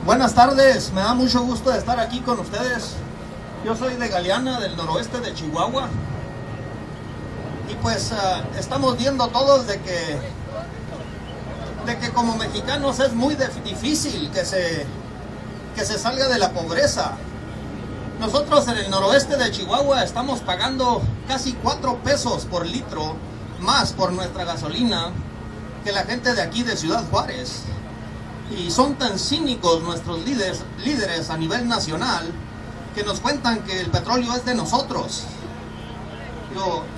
Buenas tardes, me da mucho gusto de estar aquí con ustedes. Yo soy de Galeana, del noroeste de Chihuahua. Y pues estamos viendo todos de que como mexicanos es muy difícil que se salga de la pobreza. Nosotros en el noroeste de Chihuahua estamos pagando casi 4 pesos por litro más por nuestra gasolina que la gente de aquí de Ciudad Juárez. Y son tan cínicos nuestros líderes a nivel nacional que nos cuentan que el petróleo es de nosotros.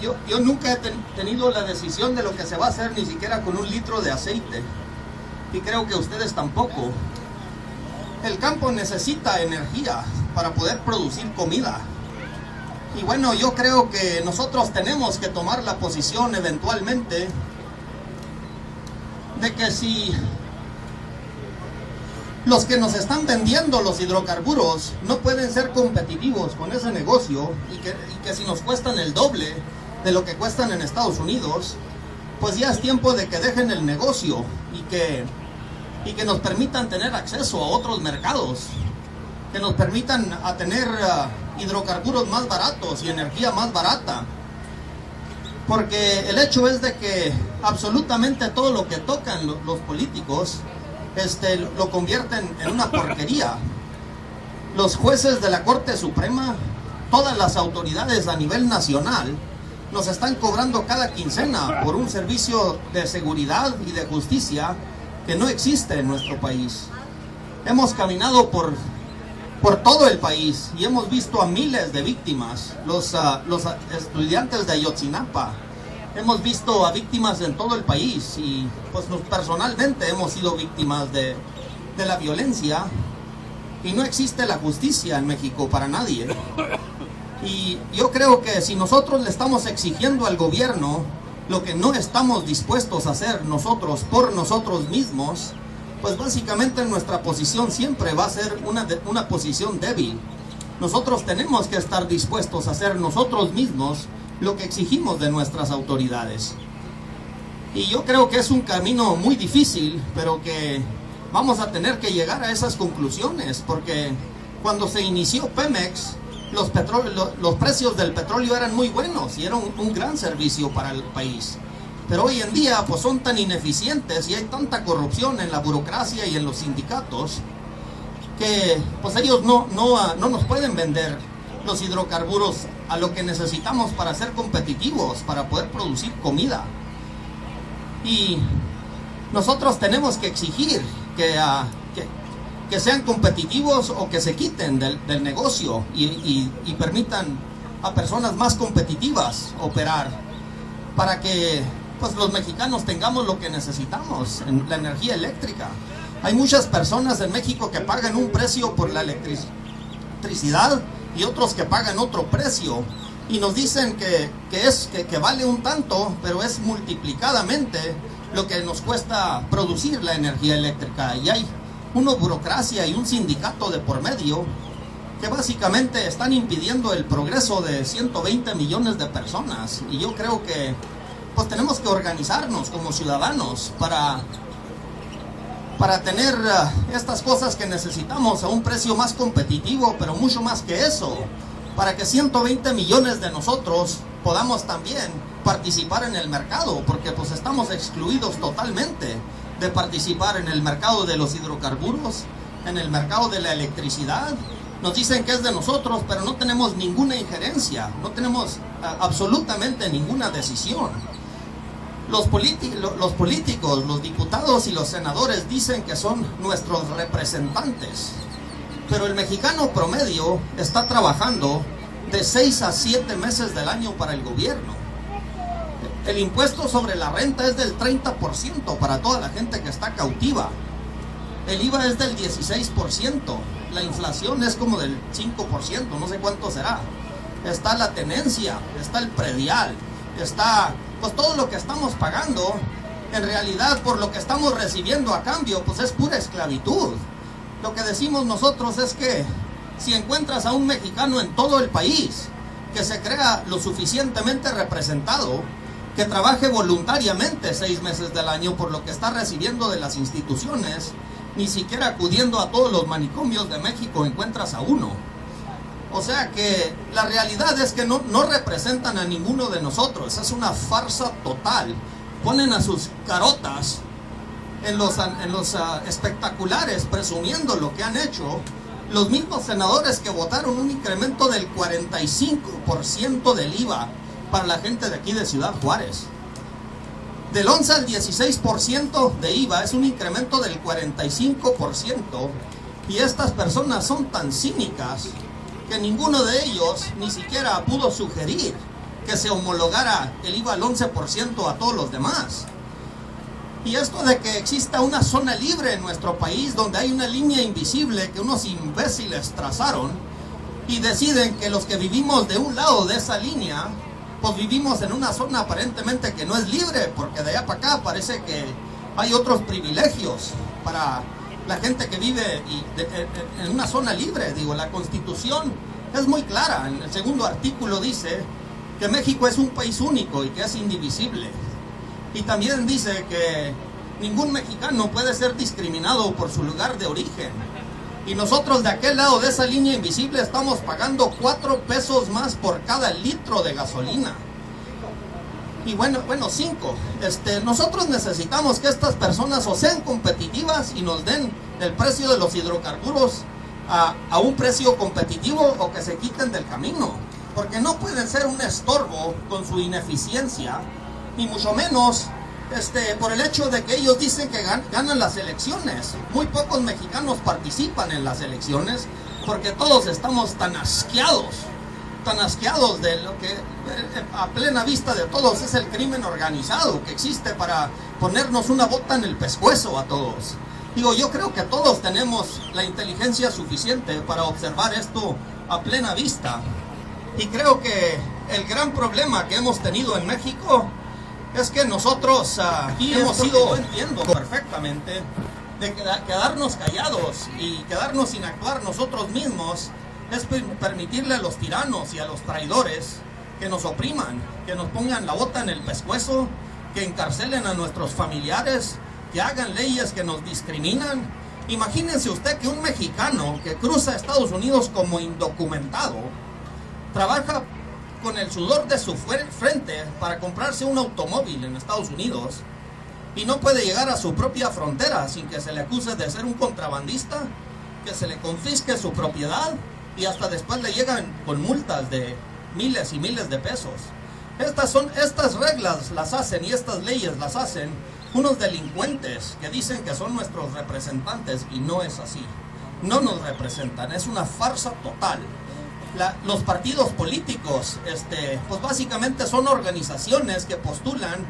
Yo nunca he tenido la decisión de lo que se va a hacer ni siquiera con un litro de aceite. Y creo que ustedes tampoco. El campo necesita energía para poder producir comida. Y bueno, yo creo que nosotros tenemos que tomar la posición eventualmente de que si los que nos están vendiendo los hidrocarburos no pueden ser competitivos con ese negocio y que si nos cuestan el doble de lo que cuestan en Estados Unidos, pues ya es tiempo de que dejen el negocio y que nos permitan tener acceso a otros mercados, que nos permitan a tener hidrocarburos más baratos y energía más barata. Porque el hecho es de que absolutamente todo lo que tocan los políticos lo convierten en una porquería. Los jueces de la Corte Suprema, todas las autoridades a nivel nacional, nos están cobrando cada quincena por un servicio de seguridad y de justicia que no existe en nuestro país. Hemos caminado por todo el país y hemos visto a miles de víctimas. Los estudiantes de Ayotzinapa, hemos visto a víctimas en todo el país y pues personalmente hemos sido víctimas de la violencia y no existe la justicia en México para nadie. Y yo creo que si nosotros le estamos exigiendo al gobierno lo que no estamos dispuestos a hacer nosotros por nosotros mismos, pues básicamente nuestra posición siempre va a ser una posición débil. Nosotros tenemos que estar dispuestos a hacer nosotros mismos lo que exigimos de nuestras autoridades. Y yo creo que es un camino muy difícil, pero que vamos a tener que llegar a esas conclusiones, porque cuando se inició Pemex, los precios del petróleo eran muy buenos y era un gran servicio para el país. Pero hoy en día pues son tan ineficientes y hay tanta corrupción en la burocracia y en los sindicatos que pues ellos no nos pueden vender los hidrocarburos a lo que necesitamos para ser competitivos, para poder producir comida. Y nosotros tenemos que exigir que sean competitivos o que se quiten del negocio y permitan a personas más competitivas operar para que pues los mexicanos tengamos lo que necesitamos, la energía eléctrica. Hay muchas personas en México que pagan un precio por la electricidad y otros que pagan otro precio y nos dicen que vale un tanto, pero es multiplicadamente lo que nos cuesta producir la energía eléctrica. Y hay una burocracia y un sindicato de por medio que básicamente están impidiendo el progreso de 120 millones de personas. Y yo creo que pues tenemos que organizarnos como ciudadanos para tener estas cosas que necesitamos a un precio más competitivo, pero mucho más que eso, para que 120 millones de nosotros podamos también participar en el mercado, porque pues estamos excluidos totalmente de participar en el mercado de los hidrocarburos, en el mercado de la electricidad. Nos dicen que es de nosotros, pero no tenemos ninguna injerencia, no tenemos absolutamente ninguna decisión. Los políticos, los diputados y los senadores dicen que son nuestros representantes, pero el mexicano promedio está trabajando de 6 a 7 meses del año para el gobierno. El impuesto sobre la renta es del 30% para toda la gente que está cautiva. El IVA es del 16%, la inflación es como del 5%, no sé cuánto será. Está la tenencia, está el predial, está pues todo lo que estamos pagando, en realidad por lo que estamos recibiendo a cambio, pues es pura esclavitud. Lo que decimos nosotros es que si encuentras a un mexicano en todo el país que se crea lo suficientemente representado, que trabaje voluntariamente 6 meses del año por lo que está recibiendo de las instituciones, Ni siquiera acudiendo a todos los manicomios de México encuentras a uno. O sea que la realidad es que no representan a ninguno de nosotros. Es una farsa total. Ponen a sus carotas en los espectaculares presumiendo lo que han hecho los mismos senadores que votaron un incremento del 45% del IVA para la gente de aquí de Ciudad Juárez. Del 11 al 16% de IVA es un incremento del 45%, y estas personas son tan cínicas que ninguno de ellos ni siquiera pudo sugerir que se homologara el IVA al 11% a todos los demás. Y esto de que exista una zona libre en nuestro país donde hay una línea invisible que unos imbéciles trazaron y deciden que los que vivimos de un lado de esa línea, pues vivimos en una zona aparentemente que no es libre, porque de allá para acá parece que hay otros privilegios para la gente que vive en una zona libre. Digo, la Constitución es muy clara. En el segundo artículo dice que México es un país único y que es indivisible. Y también dice que ningún mexicano puede ser discriminado por su lugar de origen. Y nosotros de aquel lado de esa línea invisible estamos pagando 4 pesos más por cada litro de gasolina. Y bueno, 5. Nosotros necesitamos que estas personas o sean competitivas y nos den el precio de los hidrocarburos a un precio competitivo, o que se quiten del camino. Porque no pueden ser un estorbo con su ineficiencia, ni mucho menos por el hecho de que ellos dicen que ganan las elecciones. Muy pocos mexicanos participan en las elecciones porque todos estamos tan asqueados de lo que a plena vista de todos es el crimen organizado que existe para ponernos una bota en el pescuezo a todos. Digo, yo creo que todos tenemos la inteligencia suficiente para observar esto a plena vista, y creo que el gran problema que hemos tenido en México es que nosotros aquí hemos ido entiendo perfectamente de quedarnos callados y quedarnos sin actuar nosotros mismos. Es permitirle a los tiranos y a los traidores que nos opriman, que nos pongan la bota en el pescuezo, que encarcelen a nuestros familiares, que hagan leyes que nos discriminan. Imagínense usted que un mexicano que cruza a Estados Unidos como indocumentado trabaja con el sudor de su frente para comprarse un automóvil en Estados Unidos y no puede llegar a su propia frontera sin que se le acuse de ser un contrabandista, que se le confisque su propiedad y hasta después le llegan con multas de miles y miles de pesos. Estas reglas las hacen y estas leyes las hacen unos delincuentes que dicen que son nuestros representantes, y no es así. No nos representan, es una farsa total. Los partidos políticos, pues básicamente son organizaciones que postulan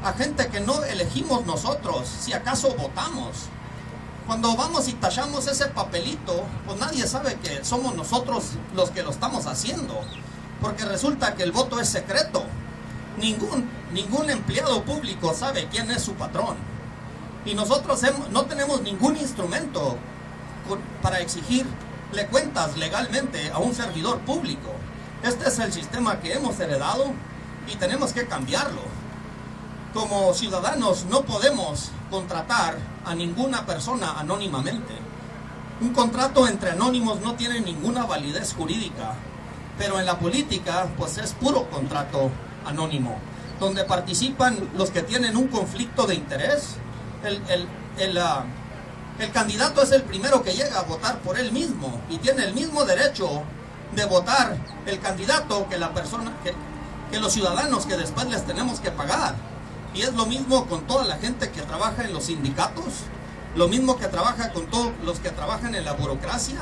a gente que no elegimos nosotros, si acaso votamos. Cuando vamos y tachamos ese papelito, pues nadie sabe que somos nosotros los que lo estamos haciendo, porque resulta que el voto es secreto. Ningún empleado público sabe quién es su patrón, y nosotros no tenemos ningún instrumento para exigirle cuentas legalmente a un servidor público. Este es el sistema que hemos heredado y tenemos que cambiarlo. Como ciudadanos no podemos contratar a ninguna persona anónimamente. Un contrato entre anónimos no tiene ninguna validez jurídica, pero en la política pues es puro contrato anónimo, donde participan los que tienen un conflicto de interés. El candidato es el primero que llega a votar por él mismo y tiene el mismo derecho de votar el candidato que la persona, que los ciudadanos que después les tenemos que pagar. Y es lo mismo con toda la gente que trabaja en los sindicatos, lo mismo que trabaja con todos los que trabajan en la burocracia.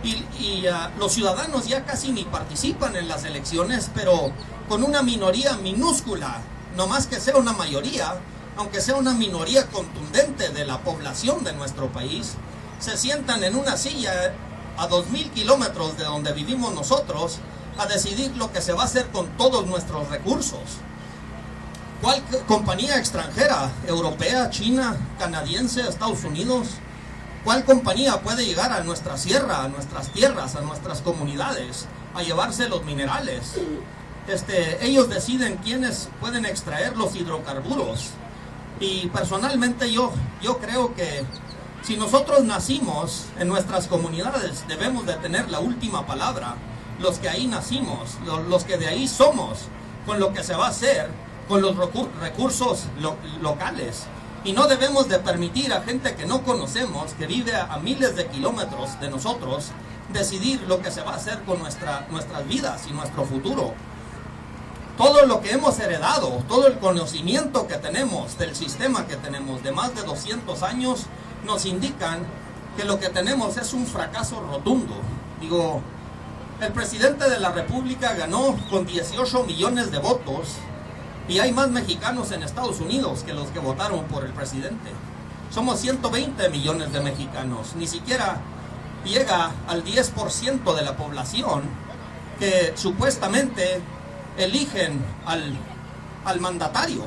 Y los ciudadanos ya casi ni participan en las elecciones, pero con una minoría minúscula, no más que sea una mayoría, aunque sea una minoría contundente de la población de nuestro país, se sientan en una silla a 2000 kilómetros de donde vivimos nosotros a decidir lo que se va a hacer con todos nuestros recursos. ¿Cuál compañía extranjera, europea, china, canadiense, Estados Unidos, cuál compañía puede llegar a nuestra sierra, a nuestras tierras, a nuestras comunidades, a llevarse los minerales? Ellos deciden quiénes pueden extraer los hidrocarburos. Y personalmente yo creo que Si nosotros nacimos en nuestras comunidades, debemos de tener la última palabra. Los que ahí nacimos, los que de ahí somos, con lo que se va a hacer, con los recursos locales. Y no debemos de permitir a gente que no conocemos, que vive a miles de kilómetros de nosotros, decidir lo que se va a hacer con nuestras vidas y nuestro futuro. Todo lo que hemos heredado, todo el conocimiento que tenemos del sistema que tenemos de más de 200 años, nos indican que lo que tenemos es un fracaso rotundo. Digo, el presidente de la República ganó con 18 millones de votos y hay más mexicanos en Estados Unidos que los que votaron por el presidente. Somos 120 millones de mexicanos, ni siquiera llega al 10% de la población que supuestamente eligen al mandatario,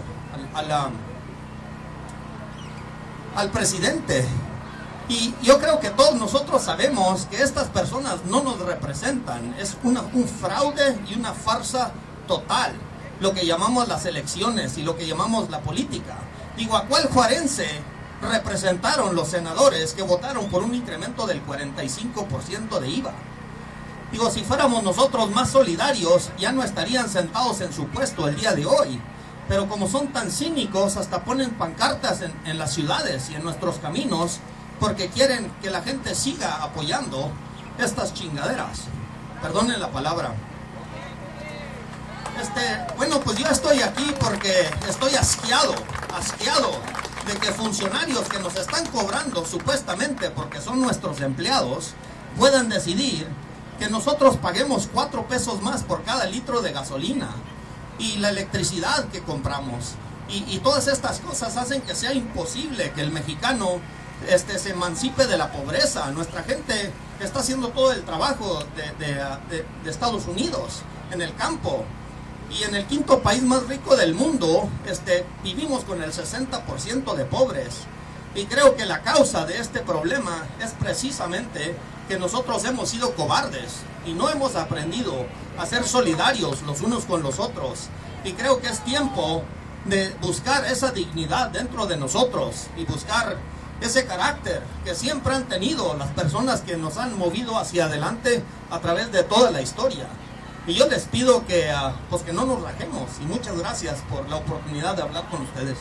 al presidente. Y yo creo que todos nosotros sabemos que estas personas no nos representan. Es un fraude y una farsa total, lo que llamamos las elecciones y lo que llamamos la política. Digo, ¿a cuál juarense representaron los senadores que votaron por un incremento del 45% de IVA? Digo, si fuéramos nosotros más solidarios, ya no estarían sentados en su puesto el día de hoy. Pero como son tan cínicos, hasta ponen pancartas en las ciudades y en nuestros caminos, porque quieren que la gente siga apoyando estas chingaderas. Perdonen la palabra. Bueno, pues yo estoy aquí porque estoy asqueado de que funcionarios que nos están cobrando supuestamente porque son nuestros empleados, puedan decidir que nosotros paguemos 4 pesos más por cada litro de gasolina y la electricidad que compramos. Y todas estas cosas hacen que sea imposible que el mexicano se emancipe de la pobreza. Nuestra gente está haciendo todo el trabajo de Estados Unidos en el campo. Y en el 5º país más rico del mundo, vivimos con el 60% de pobres. Y creo que la causa de este problema es precisamente que nosotros hemos sido cobardes y no hemos aprendido a ser solidarios los unos con los otros. Y creo que es tiempo de buscar esa dignidad dentro de nosotros y buscar ese carácter que siempre han tenido las personas que nos han movido hacia adelante a través de toda la historia. Y yo les pido que no nos rajemos, y muchas gracias por la oportunidad de hablar con ustedes.